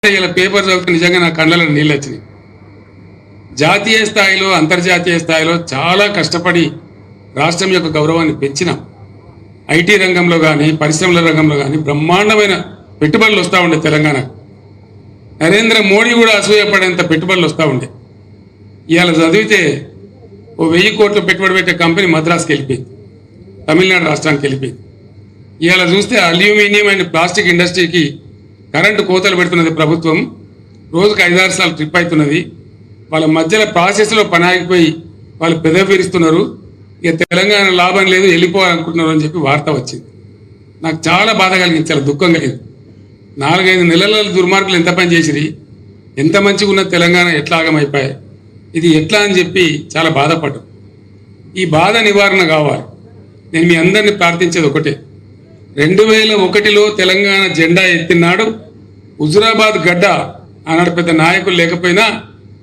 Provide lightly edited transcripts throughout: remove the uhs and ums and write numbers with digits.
ఇలా పేపర్ చదివితే నిజంగా నా కళ్ళలో నీళ్ళు వచ్చినాయి. జాతీయ స్థాయిలో అంతర్జాతీయ స్థాయిలో చాలా కష్టపడి రాష్ట్రం యొక్క గౌరవాన్ని పెంచినాం. ఐటీ రంగంలో కానీ పరిశ్రమల రంగంలో కానీ బ్రహ్మాండమైన పెట్టుబడులు వస్తూ ఉండే తెలంగాణకు. నరేంద్ర మోడీ కూడా అసూయపడేంత పెట్టుబడులు వస్తూ ఉండే. ఇవాళ చదివితే ఓ 1000 కోట్లు పెట్టుబడి పెట్టే కంపెనీ మద్రాసుకి వెళ్ళిపోయింది, తమిళనాడు రాష్ట్రానికి వెళ్ళిపోయింది. ఇవాళ చూస్తే అల్యూమినియం అండ్ ప్లాస్టిక్ ఇండస్ట్రీకి కరెంటు కోతలు పెడుతున్నది ప్రభుత్వం. రోజుకు 5-6 సార్లు ట్రిప్ అవుతున్నది. వాళ్ళ మధ్యలో ప్రాసెస్లో పని ఆగిపోయి వాళ్ళు పెదవిరుస్తున్నారు. ఇక తెలంగాణ లాభం లేదు, వెళ్ళిపోవాలనుకుంటున్నారు అని చెప్పి వార్త వచ్చింది. నాకు చాలా బాధ కలిగింది, చాలా దుఃఖం కలిగింది. 4-5 నెలల దుర్మార్గులు ఎంత పని చేసిరి, ఎంత మంచిగా ఉన్న తెలంగాణ ఎట్లా ఆగమైపోయాయి, ఇది ఎట్లా అని చెప్పి చాలా బాధపడ్డాం. ఈ బాధ నివారణ కావాలి. నేను మీ అందరినీ ప్రార్థించేది ఒకటే, 2001లో తెలంగాణ జెండా ఎత్తినాడు హుజురాబాద్ గడ్డ. ఆనాడు పెద్ద నాయకులు లేకపోయినా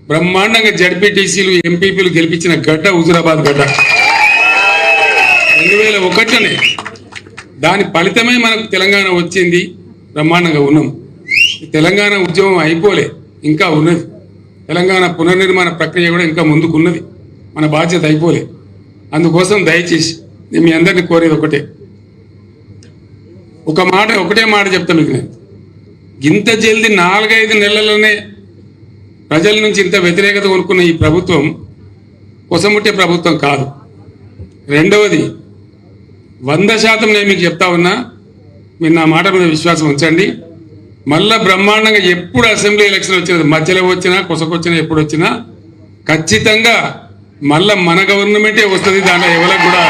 బ్రహ్మాండంగా జడ్పీటీసీలు ఎంపీపీలు గెలిపించిన గడ్డ హుజురాబాద్ గడ్డ 2001లోనే. దాని ఫలితమే మనకు తెలంగాణ వచ్చింది. బ్రహ్మాండంగా ఉన్నాం. తెలంగాణ ఉద్యమం అయిపోలే, ఇంకా ఉన్నది. తెలంగాణ పునర్నిర్మాణ ప్రక్రియ కూడా ఇంకా ముందుకున్నది. మన బాధ్యత అయిపోలే. అందుకోసం దయచేసి నేను మీ అందరినీ కోరేది ఒకటే, ఒకటే మాట చెప్తా మీకు. నేను ఇంత జల్దీ 4-5 నెలల్లోనే ప్రజల నుంచి ఇంత వ్యతిరేకత కొనుక్కున్న ఈ ప్రభుత్వం కొసముట్టే ప్రభుత్వం కాదు. రెండవది, 100% నేను మీకు చెప్తా ఉన్నా, మీరు నా మాట మీద విశ్వాసం ఉంచండి. మళ్ళా బ్రహ్మాండంగా ఎప్పుడు అసెంబ్లీ ఎలక్షన్ వచ్చినది, మధ్యలో వచ్చినా కొసకొచ్చినా ఎప్పుడు వచ్చినా ఖచ్చితంగా మళ్ళా మన గవర్నమెంటే వస్తుంది. దాంట్లో ఎవరికి కూడా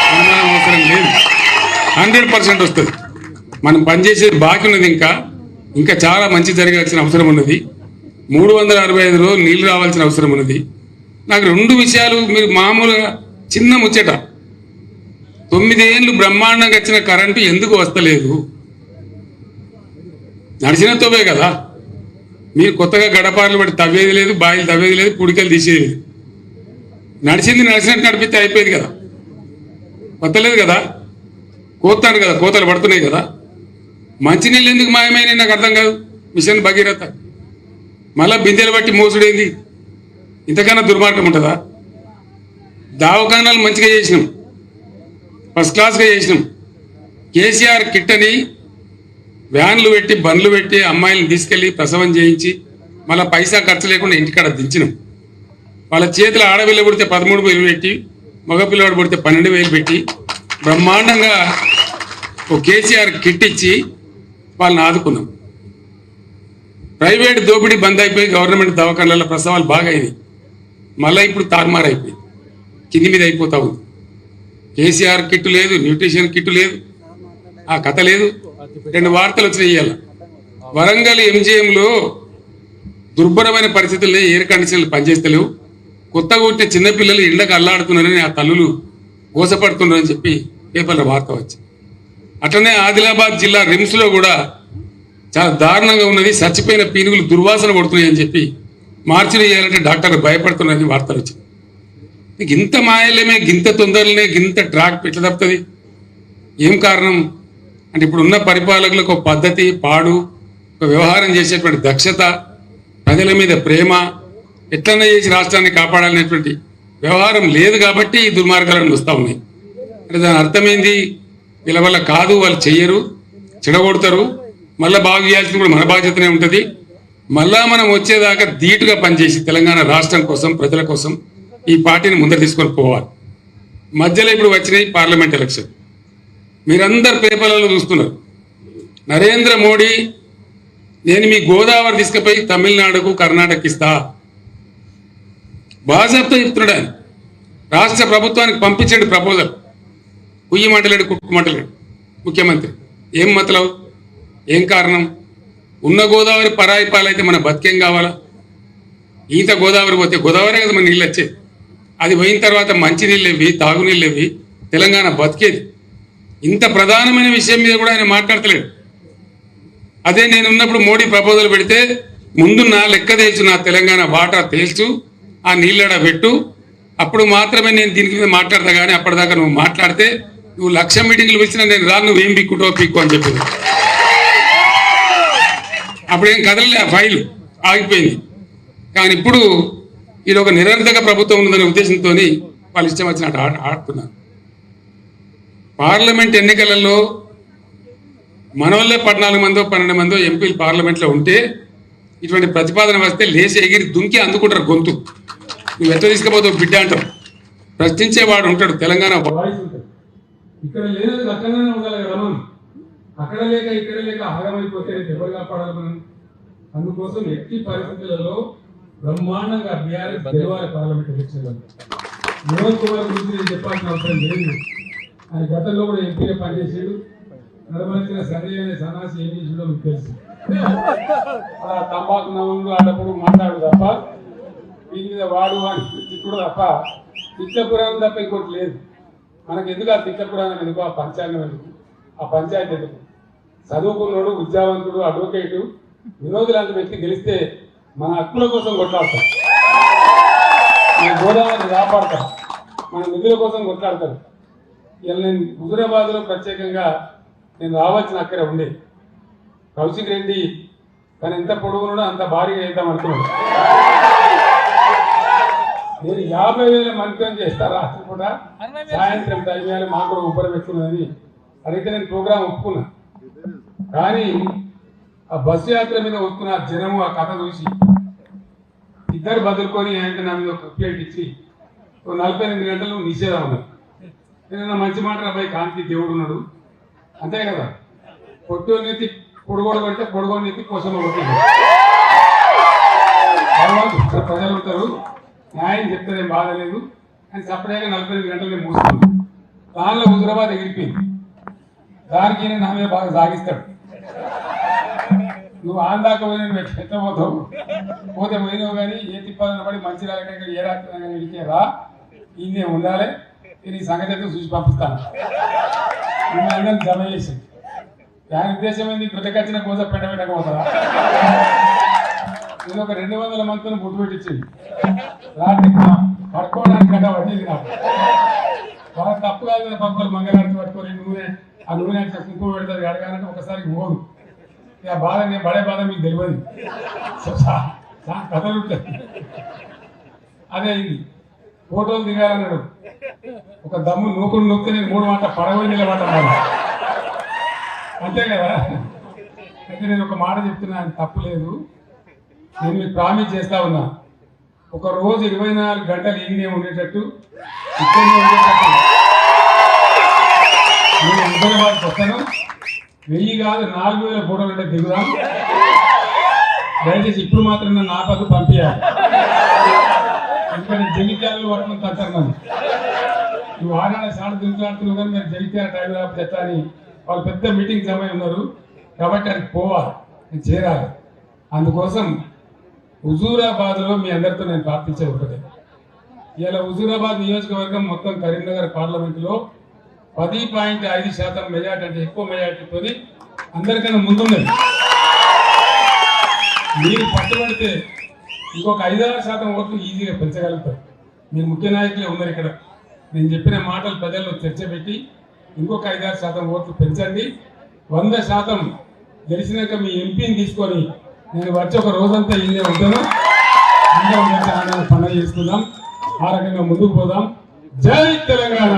అనుమానం అవసరం లేదు. 100% వస్తుంది. మనం పనిచేసేది బాకీ ఉన్నది. ఇంకా చాలా మంచి జరగాల్సిన అవసరం ఉన్నది. 365 రోజులు నీళ్లు రావాల్సిన అవసరం ఉన్నది. నాకు 2 విషయాలు, మీరు మామూలుగా చిన్న ముచ్చట, 9 ఏళ్ళు బ్రహ్మాండంగా వచ్చిన కరెంటు ఎందుకు వస్తలేదు? నడిచిన తోవే కదా. మీరు కొత్తగా గడపార్లు పడి తవ్వేది లేదు, బాయిలు తవ్వేది లేదు, పుడికలు తీసేది. నడిచింది నడిచినట్టు నడిపితే అయిపోయేది కదా. వస్తలేదు కదా, కోతాను కదా, కోతలు పడుతున్నాయి కదా. మంచినీళ్ళు ఎందుకు మాయమైనా నాకు అర్థం కాదు. మిషన్ భగీరథ మళ్ళా బిందెలు బట్టి మోసుడేంది? ఇంతకన్నా దుర్మార్గం ఉంటుందా? దవాఖానాలు మంచిగా చేసినాం, ఫస్ట్ క్లాస్గా చేసినాం. కేసీఆర్ కిట్ అని వ్యాన్లు పెట్టి బండ్లు పెట్టి అమ్మాయిలను తీసుకెళ్లి ప్రసవం చేయించి మళ్ళీ పైసా ఖర్చు లేకుండా ఇంటికాడ దించినాం. వాళ్ళ చేతిలో ఆడపిల్ల పుడితే 13,000 పెట్టి, మగపిల్లవాడు పుడితే 12,000 పెట్టి బ్రహ్మాండంగా ఓ కేసీఆర్ కిట్ ఇచ్చి వాళ్ళని ఆదుకున్నాం. ప్రైవేట్ దోపిడీ బంద్ అయిపోయి గవర్నమెంట్ దవాఖానాల ప్రసవాలు బాగా అయినాయి. మళ్ళీ ఇప్పుడు తారుమారు అయిపోయి కింది మీద అయిపోతా ఉంది. కేసీఆర్ కిట్ లేదు, న్యూట్రిషన్ కిట్ లేదు, ఆ కథ లేదు. 2 వార్తలు వచ్చినాయి ఇవాళ. వరంగల్ ఎంజీఎంలో దుర్భరమైన పరిస్థితుల్లో ఎయిర్ కండిషన్లు పనిచేస్తలేవు, కొత్తగా పుట్టిన చిన్నపిల్లలు ఎండకు అల్లాడుతున్నారని ఆ తల్లులు గోసపడుతున్నారని చెప్పి పేపర్లో వార్త వచ్చింది. అట్లనే ఆదిలాబాద్ జిల్లా రిమ్స్లో కూడా చాలా దారుణంగా ఉన్నది. చచ్చిపోయిన పీనుగులు దుర్వాసన పడుతున్నాయి అని చెప్పి మార్చిలు చేయాలంటే డాక్టర్లు భయపడుతున్నారని వార్తలు వచ్చింది. ఇంత మాయలేమే, గింత తొందరలనే, గింత ట్రాక్ ఎట్లా తప్పుతుంది? ఏం కారణం అంటే, ఇప్పుడు ఉన్న పరిపాలకులకు ఒక పద్ధతి, పాడు, ఒక వ్యవహారం చేసేటువంటి దక్షత, ప్రజల మీద ప్రేమ, ఎట్లన్నా చేసి రాష్ట్రాన్ని కాపాడాలనేటువంటి వ్యవహారం లేదు కాబట్టి ఈ దుర్మార్గాలను వస్తూ ఉన్నాయి. అంటే దాని అర్థమైంది, వీళ్ళ వల్ల కాదు, వాళ్ళు చెయ్యరు, చెడగొడతారు. మళ్ళీ బాగు చేయాల్సింది కూడా మన బాధ్యతనే ఉంటుంది. మళ్ళా మనం వచ్చేదాకా ధీటుగా పనిచేసి తెలంగాణ రాష్ట్రం కోసం, ప్రజల కోసం ఈ పార్టీని ముందర తీసుకొని పోవాలి. మధ్యలో ఇప్పుడు వచ్చినాయి పార్లమెంట్ ఎలక్షన్. మీరందరు పేపర్లలో చూస్తున్నారు. నరేంద్ర మోడీ, నేను మీ గోదావరి తీసుకుపోయి తమిళనాడుకు, కర్ణాటక ఇస్తా బాజాబ్తో చెప్తున్నాడు ఆయన. రాష్ట్ర ప్రభుత్వానికి పంపించండి ప్రపోజల్. కుయ్యమంటలేడు, కుట్టుమంటలేడు ముఖ్యమంత్రి. ఏం మతలవు, ఏం కారణం? ఉన్న గోదావరి పరాయి పాలైతే మన బతికేం కావాలా? ఈత గోదావరి పోతే గోదావరి కదా మన నీళ్ళు వచ్చేది. అది పోయిన తర్వాత మంచి నీళ్ళు ఇవి, తాగునీళ్ళు ఇవి, తెలంగాణ బతికేది. ఇంత ప్రధానమైన విషయం మీద కూడా ఆయన మాట్లాడతలేడు. అదే నేను ఉన్నప్పుడు మోడీ ప్రపోజల్ పెడితే ముందు నా లెక్క తేల్చు, నా తెలంగాణ వాటర్ తేల్చు, ఆ నీళ్ళడ పెట్టు, అప్పుడు మాత్రమే నేను దీనికి మీద మాట్లాడతా. కానీ అప్పటిదాకా నువ్వు మాట్లాడితే, నువ్వు 1,00,000 మీటింగ్లు పిలిచినా నేను రాను, నువ్వేం పిక్కుంటావు పిక్కు అని చెప్పింది. అప్పుడేం కదలలే, ఆ ఫైలు ఆగిపోయింది. కానీ ఇప్పుడు ఇది ఒక నిరంతర ప్రభుత్వం ఉందనే ఉద్దేశంతో వాళ్ళు ఇష్టం వచ్చినట్టు ఆడుతున్నారు. పార్లమెంట్ ఎన్నికలలో మన వల్లే 14 మందో 12 మందో ఎంపీలు పార్లమెంట్లో ఉంటే ఇటువంటి ప్రతిపాదన వస్తే లేచి ఎగిరి దుంకి అందుకుంటారు గొంతు. నువ్వు ఎట్లా తీసుకుపోతావు బిడ్డ అంటారు. ప్రశ్నించేవాడు ఉంటాడు. తెలంగాణ వాయిస్ ఉంటుంది. ఇక్కడ లేనది అక్కడనే ఉండాలి కదా మనం. అక్కడ లేక ఇక్కడ లేక ఆగమైపోతే ఎవరు కాపాడాలి మనం? అందుకోసం ఎట్టి పరిస్థితులలో బ్రహ్మాండంగా బీఆర్ఎస్ గెలవాలి పార్లమెంట్ ఎలక్షన్లో. వినోద్ కుమార్ గురించి నేను చెప్పాల్సిన అవసరం లేదు. ఆయన గతంలో కూడా ఎంపీగా పనిచేసాడు. నడవలసిన సరైన అనే సన్నాసి ఏం చేసిండో మీకు తెలుసు. అలా తంబాకు నవ్వులు అన్నప్పుడు మాట్లాడు తప్ప దీని మీద వాడు అని తిప్పుడు తప్ప తిట్టపురాణం తప్ప ఇంకోటి లేదు. మనకు ఎందుకు ఆ తిట్టపురాణం ఎందుకు, ఆ పంచాంగం ఎందుకు, ఆ పంచాయతీ ఎందుకు? చదువుకున్నాడు, విద్యావంతుడు, అడ్వకేటు వినోద్ లాంటి వ్యక్తి గెలిస్తే మన హక్కుల కోసం కొట్లాడతారు, మన గోదావరిని కాపాడతారు, మన నిధుల కోసం కొట్లాడతారు. ఇలా నేను హుజూరాబాద్లో ప్రత్యేకంగా నేను రావాల్సిన అక్కడ ఉండే కౌశిక్ రెడ్డి తను ఎంత పొడుగున్నాడో అంత భారీగా వేద్దాం అనుకున్నాడు. నేను 50,000 మందితో చేస్తా రాత్రి కూడా సాయంత్రం 5,000 మాకు కూడా ఉపరం ఎక్కున్నదని అడిగితే నేను ప్రోగ్రాం ఒప్పుకున్నా. కానీ ఆ బస్సు యాత్ర మీద వస్తున్న జనము ఆ కథ చూసి ఇద్దరు బదులుకొని ఆయన నా మీద ఒక ప్లేట్ ఇచ్చి 48 గంటలు నిషేధం ఉన్నారు. నేను మంచి మాట అబ్బాయి కాంతి దేవుడు ఉన్నాడు అంతే కదా. పొట్టు నెత్తి పొడుగోడు కంటే పొడుగోడు నెత్తి కోసం కొట్టింది. ప్రజలు ఉంటారు, న్యాయం చెప్తారేం బాధ లేదు అని సపరేట్గా 48 గంటలు నేను మూసుకున్నాను. దానిలో హుజూరాబాద్ ఎగిరిపోయింది. దానికి నా మీద బాగా సాగిస్తాడు. నువ్వు ఆందాక పోయిన ఎత్తపోతావు, పోతే పోయినావు కానీ ఏ తిప్పాలని పడి మంచి రాలకంటే ఏ రాత్రి ఇడికే రా, ఈయనే ఉండాలి, నేను ఈ సంగతి అయితే చూసి పంపిస్తాను. అందరం జమ చేసి దాని ఉద్దేశం ఏంది? కృతకచ్చిన కోసం పెట్టబెట్టకపోతారా? నేను ఒక 200 మందితో బుట్టు పెట్టించింది రాత్రి పడుకోవడానికి గంట పట్టింది నాకు. వాళ్ళ తప్పు కాదు కదా, పక్కలు మంగళారతి పట్టుకొని నూనె ఆ నూనె అంటే కుంకుమ పెడతారు అడగాలంటే ఒకసారి పోదు. ఇక బాధ నేను పడే బాధ మీకు తెలియదు. కథలు ఉంటాయి. అదే అయింది. ఫోటోలు దిగాలన్నాడు. ఒక దమ్ము నూకుడు నూకితే నేను 3 మాట పడగొని నిలబడ్డాను అంతే కదా. అయితే నేను ఒక మాట చెప్తున్నా, తప్పు లేదు. నేను మీకు ప్రామిస్ చేస్తా ఉన్నా, ఒక రోజు 24 గంటలు ఈయనే ఉండేటట్టు ఇక్కడనే ఉండేటట్టు నేను హుజూరాబాద్కి వస్తాను. 1000 కాదు 4,000 ఫోటోలు అంటే దిగుదాం. దయచేసి ఇప్పుడు మాత్రం నన్ను ఆపదు, పంపించాలి. ఎందుకంటే జగిత్యాలలో పట్టణం తట్టారు నన్ను. నువ్వు ఆనాడే సాడు దిగులాడుతున్నావు కానీ మీరు జగిత్యాల టైం రాకపోతే ఎట్లా అని వాళ్ళు పెద్ద మీటింగ్ సమయం ఉన్నారు. కాబట్టి అది పోవాలి, నేను చేరాలి. అందుకోసం హుజూరాబాద్లో మీ అందరితో నేను ప్రార్థించేది ఒకటే. ఇలా హుజూరాబాద్ నియోజకవర్గం మొత్తం కరీంనగర్ పార్లమెంటులో 10.5% మెజార్టీ, అంటే ఎక్కువ మెజార్టీతో అందరికన్నా ముందున్నది. మీరు పట్టుబడితే ఇంకొక 5-6% ఓట్లు ఈజీగా పెంచగలుగుతారు. మీరు ముఖ్య నాయకులే ఉన్నారు ఇక్కడ. నేను చెప్పిన మాటలు ప్రజల్లో చర్చ పెట్టి ఇంకొక 5-6% ఓట్లు పెంచండి. 100% గెలిచినాక మీ ఎంపీని తీసుకొని నేను వచ్చి ఒక రోజంతా ఈయనే ఉంటాను. అందరం పండుగ చేసుకుందాం, ఆ రకంగా ముందుకు పోదాం. జై తెలంగాణ.